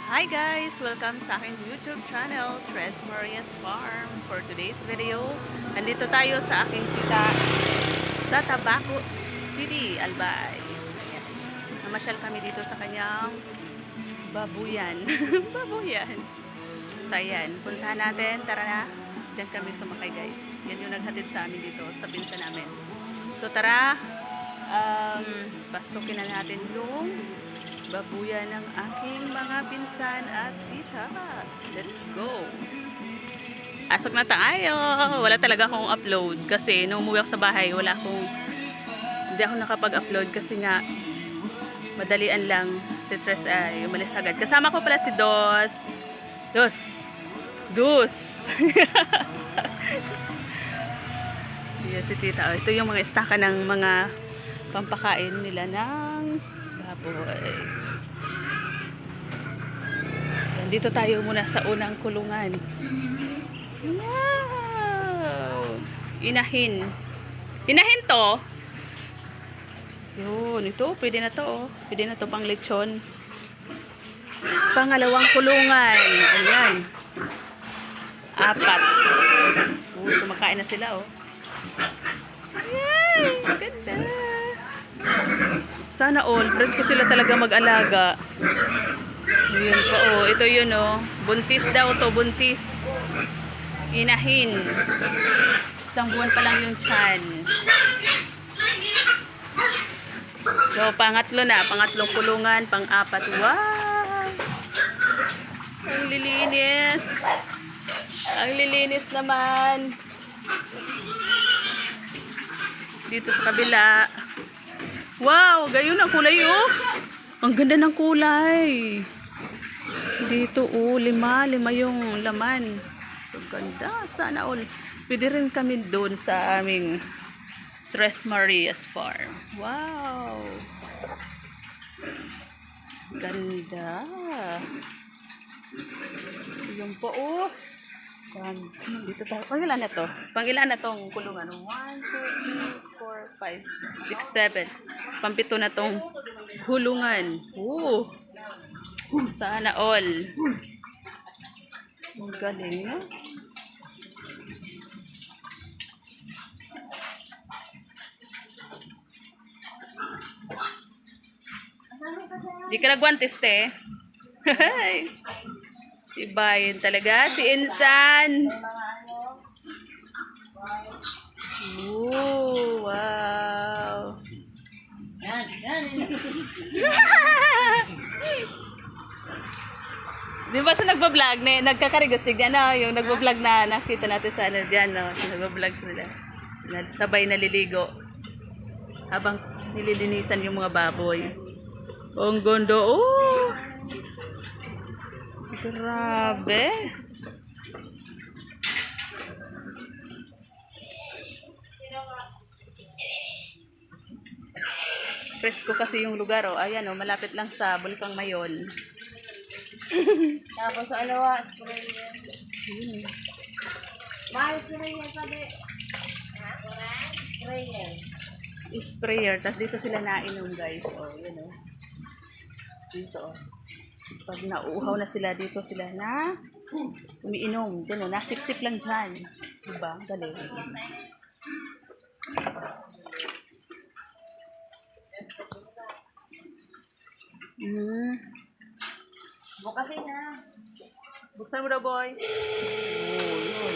Hi guys! Welcome sa aking YouTube channel, Tres Maria's Farm. For today's video, nandito tayo sa aking tita sa Tabaco City, Albay. Ayan. Namasyal kami dito sa kanyang babuyan. Babuyan. So ayan, puntahan natin. Tara na. Diyan kami sumakay guys. Yan yung naghatid sa amin dito, sa pinsa namin. So tara, pasukin na natin yung babuyan ng aking mga pinsan at tita. Let's go! Asok na tayo! Wala talaga akong upload kasi nung umuwi ako sa bahay, hindi ako nakapag-upload kasi nga madalian lang si Tres ay umalis agad. Kasama ko pala si Dos! Yan si tita. Ito yung mga istaka ng mga pampakain nila ng baboy. Dito tayo muna sa unang kulungan. Wow! Inahin to. Yun, ito, pwede na to. Oh. Pwede na to pang lechon. Pangalawang kulungan. Ayan. 4. Kumakain na sila, oh. Yay! Ganda! Sana all. Presko sila talaga mag-alaga. Yun po, oh. Ito yun, oh. Buntis daw to, buntis. Inahin. 1 buwan pa lang yung tiyan. So, pangatlong kulungan, pang-4. Wow! Ang lilinis. Ang lilinis naman. Dito sa kabila. Wow, gayon ang kulay, oh. Ang ganda ng kulay. Dito, oh, 5 yung laman. Ang ganda, sana all. Pwede rin kami doon sa aming Tres Maria's Farm. Wow. Ganda. Yung po, oh. Dito tayo. Pangilan na to? Pangilan na tong kulungan? 1, 2, 3, 4, 5, 6, 7. Pampito na tong kulungan. Oh. Sana all. Ang galing, no? Di ka nagwantes, te. Ibayin talaga si Insan. Oh, wow. Di ba sa nagbablog, nagkakarigos, tignan na yung nagbablog na nakita natin sa ano dyan, no? Nagbablog sila. Sabay naliligo. Habang nililinisan yung mga baboy. Ang ganda, oh! Grabe! Presko kasi yung lugar, oh. Ayan, oh, malapit lang sa Bulkang Mayon. Tapos alawa, sprayer. Mahal sprayer sabi. Sprayer. Sprayer. Tapos dito sila nainom, guys. Oh, yun, oh. Dito, oh. Pag nauuhaw na sila, dito sila na umiinom. Diyan, oh. Nasip-sip lang dyan. Diba? Galing. Bukasin na. Buksan mo daw, boy. Oh, yun.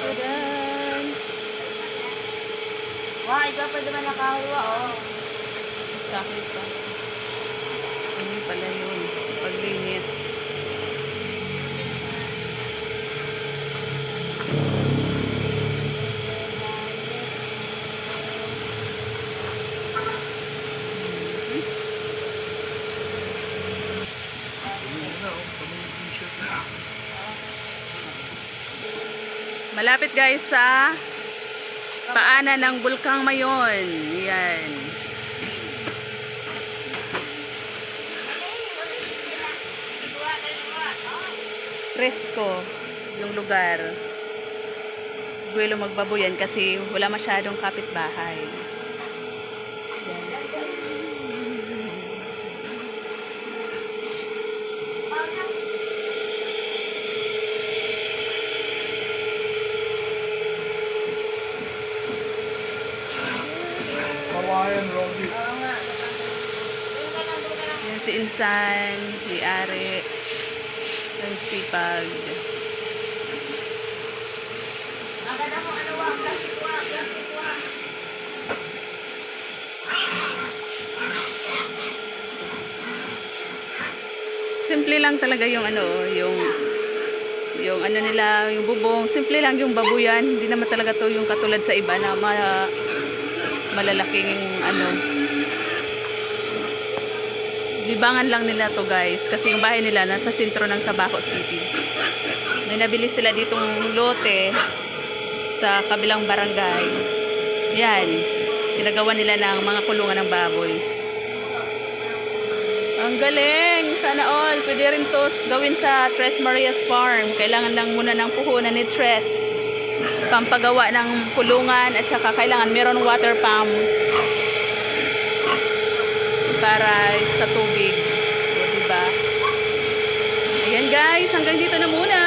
Tadan! Wah, ikaw pwede ba nakahuwa, oh. Sakit pa. Ano pala yun? Paglinis. Malapit guys sa paanan ng Bulkang Mayon. Yan. Presko yung lugar. Buwelo magbaboyan kasi wala masyadong kapitbahay. Yan. Si Insan, si Ari, ang sipag. Agad ako ano wa, plastic wa. Simple lang talaga yung ano, yung ano nila, yung bubong. Simple lang yung babuyan. Hindi naman talaga to yung katulad sa iba na malalaking ano. Libangan lang nila to guys. Kasi yung bahay nila nasa sentro ng Tabaco City. May nabili sila ditong lote sa kabilang barangay. Yan. Ginagawa nila ng mga kulungan ng baboy. Ang galing! Sana all. Pwede rin to gawin sa Tres Marias Farm. Kailangan lang muna ng puhunan ni Tres. Pampagawa ng kulungan at saka kailangan meron water pump para sa tubig. O, diba? Ayan guys, hanggang dito na muna.